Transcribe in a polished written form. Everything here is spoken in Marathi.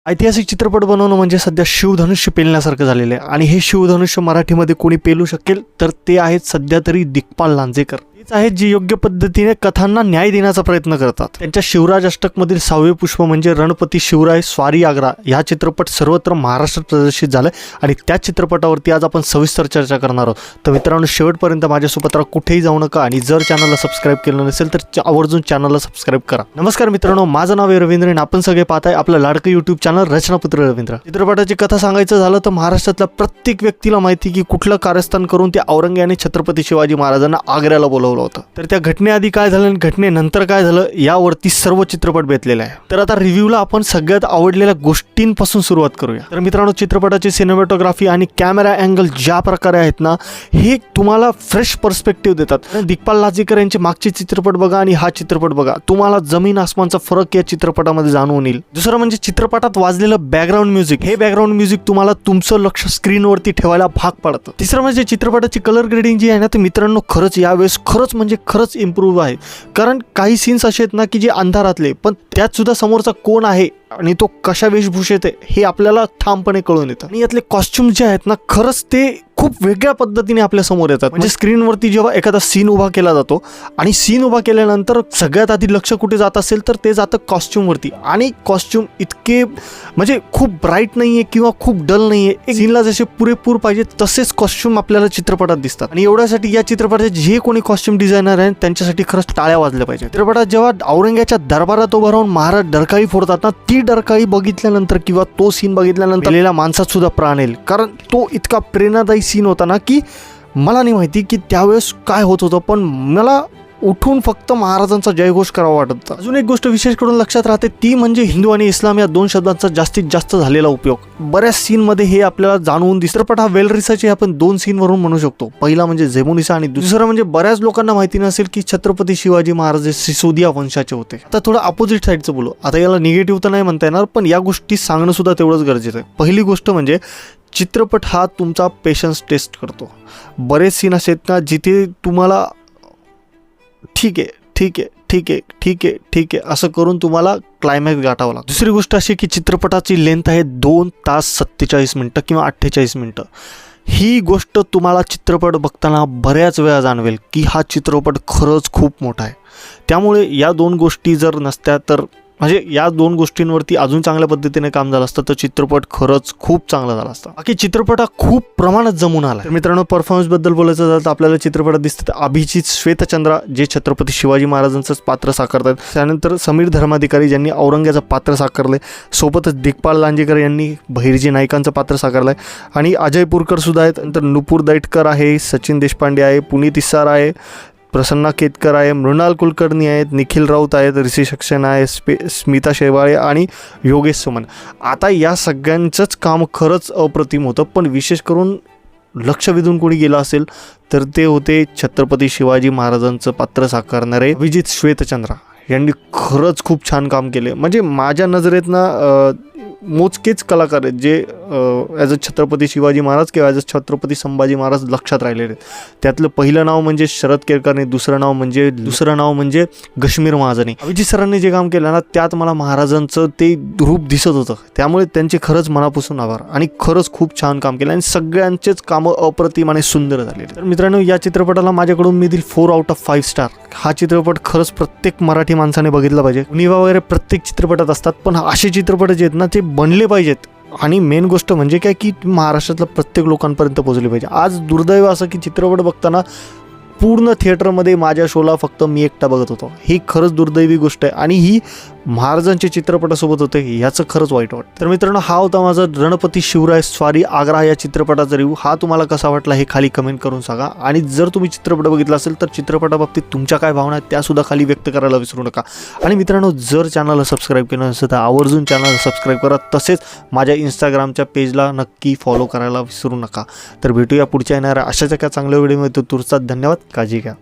ऐतिहासिक चित्रपट बनवणं म्हणजे सध्या शिवधनुष्य पेलण्यासारखं झालेलं आहे आणि हे शिवधनुष्य मराठीमध्ये कोणी पेलू शकेल तर ते आहेत सध्या तरी दिग्पाल लांजेकर. तेच आहेत जे योग्य पद्धतीने कथांना न्याय देण्याचा प्रयत्न करतात. त्यांच्या शिवराज अष्टकमधील 6वे पुष्प म्हणजे रणपती शिवराय स्वारी आग्रा हा चित्रपट सर्वत्र महाराष्ट्रात प्रदर्शित झालाय आणि त्या चित्रपटावरती आज आपण सविस्तर चर्चा करणार आहोत. तर मित्रांनो, शेवटपर्यंत माझ्यासोबत राहा, कुठेही जाऊ नका आणि जर चॅनलला सबस्क्राईब केलं नसेल तर आवर्जून चॅनलला सबस्क्राईब करा. नमस्कार मित्रांनो, माझं नाव आहे रवींद्र आणि आपण सगळे पाहताय आपलं लाडकं यूट्यूब चॅनल रचनापुत्र रवींद्र. चित्रपटाची कथा सांगायचं झालं तर महाराष्ट्रातल्या प्रत्येक व्यक्तीला माहिती की कुठलं कारस्थान करून त्या औरंगजेबाने छत्रपती शिवाजी महाराजांना आग्र्याला बोलवलं होतं. तर त्या घटनेआधी काय झालं आणि घटनेनंतर काय झालं यावरती सर्व चित्रपट बेतलेला आहे. तर आता रिव्ह्यूला आपण सगळ्यात आवडलेल्या गोष्टींपासून सुरुवात करूया. तर मित्रांनो, चित्रपटाची सिनेमॅटोग्राफी आणि कॅमेरा अँगल ज्या प्रकारे आहेत ना, हे तुम्हाला फ्रेश पर्स्पेक्टिव्ह देतात. दिग्पाल लांजेकर यांचे मागचे चित्रपट बघा आणि हा चित्रपट बघा, तुम्हाला जमीन आसमानचा फरक या चित्रपटामध्ये जाणवून येईल. दुसरं म्हणजे चित्रपटात वाजलेलं बॅकग्राऊंड म्युझिक. हे बॅकग्राऊंड म्युझिक तुम्हाला तुमचं लक्ष स्क्रीनवरती ठेवायला भाग पाडतं. तिसरं म्हणजे चित्रपटाची कलर ग्रेडिंग जी आहे ना, ते मित्रांनो खरंच यावेळेस खरंच इम्प्रूव्ह आहे. कारण काही सीन्स असे आहेत ना की जे अंधारातले, पण त्यात सुद्धा समोरचा कोण आहे आणि तो कशा वेशभूषेत आहे हे आपल्याला ठामपणे कळून येतं. आणि यातले कॉस्ट्युम जे आहेत ना, खरंच ते खूप वेगळ्या पद्धतीने आपल्या समोर येतात. म्हणजे स्क्रीनवरती जेव्हा एखादा सीन उभा केला जातो आणि सीन उभा केल्यानंतर सगळ्यात आधी लक्ष कुठे जात असेल तर ते जातं कॉस्ट्युमवरती. आणि कॉस्ट्युम इतके म्हणजे खूप ब्राईट नाहीये किंवा खूप डल नाहीये. एक सीनला जसे पुरेपूर पाहिजे तसेच कॉस्ट्युम आपल्याला चित्रपटात दिसतात. आणि एवढ्यासाठी या चित्रपटाचे जे कोणी कॉस्ट्युम डिझायनर आहेत त्यांच्यासाठी खरंच टाळ्या वाजल्या पाहिजे. चित्रपटात जेव्हा औरंगजेबाच्या दरबारात उभं राहून महाराज डरकाळी फोडतात ना, ती डरकाळी बघितल्यानंतर किंवा तो सीन बघितल्यानंतर गेलेल्या माणसात सुद्धा प्राण येईल. कारण तो इतका प्रेरणादायी सीन होता ना की मला नाही माहिती की त्यावेळेस काय होत होतं, पण मला उठून फक्त महाराजांचा जयघोष करावा वाटत होता. अजून एक गोष्ट विशेष करून लक्षात राहते ती म्हणजे हिंदू आणि इस्लाम या दोन शब्दांचा जास्तीत जास्त झालेला उपयोग. बऱ्याच सीनमध्ये हे आपल्याला जाणवून दिसतं. चित्रपट हा वेल रिसर्च आपण 2 सीनवरून म्हणू शकतो. पहिला म्हणजे जेमुनिसा आणि दुसरं म्हणजे बऱ्याच लोकांना माहिती नसेल की छत्रपती शिवाजी महाराज हे सिसोदिया वंशाचे होते. आता थोडं अपोजिट साईडचं बोलू. आता याला निगेटिव्ह तर नाही म्हणता येणार, पण या गोष्टी सांगणं सुद्धा तेवढंच गरजेचं आहे. पहिली गोष्ट म्हणजे चित्रपट हा तुमचा पेशन्स टेस्ट करतो. बरेच सीन असे आहेत ना जिथे तुम्हाला ठीक आहे असं करून तुम्हाला क्लायमॅक्स गाठावं लागतं. दुसरी गोष्ट अशी की चित्रपटाची लेंथ आहे 2 तास 47 मिनिटं किंवा 48 मिनिटं. ही गोष्ट तुम्हाला चित्रपट बघताना बऱ्याच वेळा जाणवेल की हा चित्रपट खरंच खूप मोठा आहे. त्यामुळे या 2 गोष्टी जर नसत्या तर म्हणजे या 2 गोष्टींवरती अजून चांगल्या पद्धतीने काम झालं असतं तर चित्रपट खरंच खूप चांगला झाला असता. बाकी चित्रपट हा खूप प्रमाणात जमून आला. तर मित्रांनो, परफॉर्मन्सबद्दल बोलायचं झालं तर आपल्याला चित्रपटात दिसतात अभिजित श्वेतचंद्रा जे छत्रपती शिवाजी महाराजांचंच पात्र साकारतात. त्यानंतर समीर धर्माधिकारी ज्यांनी औरंगजेबाचं पात्र साकारलंय. सोबतच दिग्पाल लांजेकर यांनी बहिर्जी नाईकांचं पात्र साकारलंय आणि अजय पुरकर सुद्धा आहेत. नंतर नुपूर दैटकर आहे, सचिन देशपांडे आहे, पुनीत इस्सार आहे, प्रसन्ना केतकर आहे, मृणाल कुलकर्णी आहेत, निखिल राऊत आहेत, ऋषी सक्सेना आहे, स्मिता शेवाळे आणि योगेश सुमन. आता या सगळ्यांचंच काम खरंच अप्रतिम होतं, पण विशेष करून लक्ष वेधून कोणी गेलं असेल तर ते होते छत्रपती शिवाजी महाराजांचं पात्र साकारणारे अभिजित श्वेतचंद्रा यांनी खरंच खूप छान काम केले. म्हणजे माझ्या नजरेतनं मोजकेच कलाकार आहेत जे ॲज अ छत्रपती शिवाजी महाराज किंवा ॲज अ छत्रपती संभाजी महाराज लक्षात राहिलेले आहेत. त्यातलं पहिलं नाव म्हणजे शरद केरकरने, दुसरं नाव म्हणजे गश्मीर महाजनी. अभिजित सरांनी जे काम केलं ना त्यात मला महाराजांचं ते रूप दिसत होतं. त्यामुळे त्यांचे खरंच मनापासून आभार आणि खरंच खूप छान काम केलं आणि सगळ्यांचेच कामं अप्रतिम आणि सुंदर झालेले. तर मित्रांनो, या चित्रपटाला माझ्याकडून मी देईल 4 आउट ऑफ 5 स्टार. हा चित्रपट खरंच प्रत्येक मराठी माणसाने बघितला पाहिजे. उणिवा वगैरे प्रत्येक चित्रपटात असतात, पण असे चित्रपट जे आहेत ना ते बनले पाहिजेत. आणि मेन गोष्ट म्हणजे काय की महाराष्ट्रातल्या प्रत्येक लोकांपर्यंत पोहोचली पाहिजे. आज दुर्दैव असं की चित्रपट बघताना पूर्ण थिएटरमध्ये माझ्या शोला फक्त मी एकटा बघत होतो. ही खरंच दुर्दैवी गोष्ट आहे आणि ही महाराजांच्या चित्रपटासोबत होते याचं खरंच वाईट वाटतं. तर मित्रांनो, हा होता माझा रणपती शिवराय स्वारी आग्रा या चित्रपटाचा रिव्ह्यू. हा तुम्हाला कसा वाटला हे खाली कमेंट करून सांगा. आणि जर तुम्ही चित्रपट बघितला असेल तर चित्रपटाबाबतीत तुमच्या काय भावना आहेत त्यासुद्धा खाली व्यक्त करायला विसरू नका. आणि मित्रांनो, जर चॅनलला सबस्क्राईब केलं नसेल तर आवर्जून चॅनलला सबस्क्राईब करा. तसेच माझ्या इंस्टाग्रामच्या पेजला नक्की फॉलो करायला विसरू नका. तर भेटूया पुढच्या येणाऱ्या अशाच एका चांगल्या व्हिडिओमध्ये. तुर्तास धन्यवाद. काळजी घ्या.